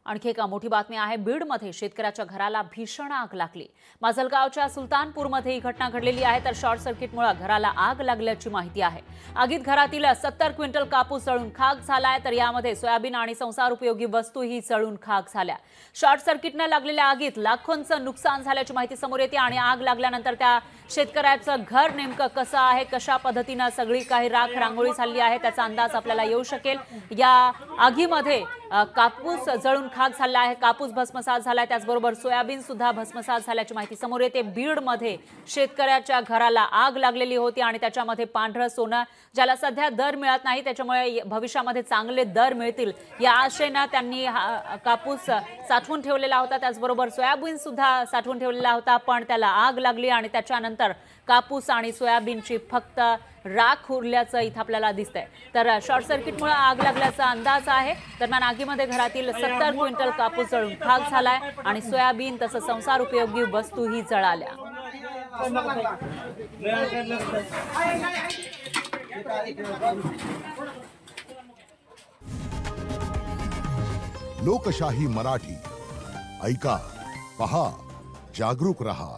आणखी एक मोठी बातमी आहे। बीडमध्ये शेतकऱ्याच्या घराला भीषण आग लागली। माजलगावच्या सुलतानपूरमध्ये ही घटना घडलेली आहे, तर शॉर्ट सर्किटमुळे घराला आग लागल्याची माहिती आहे। आगीत घरातील 70 क्विंटल कापूस जळून खाक झालाय, तर यामध्ये सोयाबीन आणि संसार उपयोगी वस्तूही जळून खाक झाल्या। शॉर्ट सर्किटने लागलेल्या आगीत लाखोंचं नुकसान झाल्याची माहिती समोर येते आणि आग लागल्यानंतर त्या शेतकऱ्याचं घर नेमकं कसं आहे, कशा पद्धतीने सगळी काही राख रांगोळी झाली आहे त्याचा अंदाज आपल्याला येऊ शकेल। या आगीमध्ये कापूस जळून खाक झाला आहे, कापूस भस्मसात झालाय, त्याचबरोबर सोयाबीन सुद्धा भस्मसात झाल्याची माहिती समोर येते। बीडमध्ये शेतकऱ्याच्या घराला आग लागलेली होती आणि त्याच्यामध्ये पांढरं सोनं, ज्याला सध्या दर मिळत नाही, त्याच्यामुळे भविष्यामध्ये चांगले दर मिळतील या आशेने त्यांनी कापूस साठवून ठेवलेला होता, त्याचबरोबर सोयाबीन सुद्धा साठवून ठेवलेला होता, पण त्याला आग लागली आणि त्याच्यानंतर कापूस आणि सोयाबीनची फक्त राख उरल्याचं इथं आपल्याला दिसतंय। तर शॉर्ट सर्किटमुळे आग लागल्याचा अंदाज आहे। दरम्यान आगीमध्ये घरातील 70 क्विंटल कापूस जळून खाक झालाय आणि सोयाबीन तसंच संसार उपयोगी वस्तूही जळाल्या। लोकशाही मराठी ऐका, पहा, जागरूक रहा।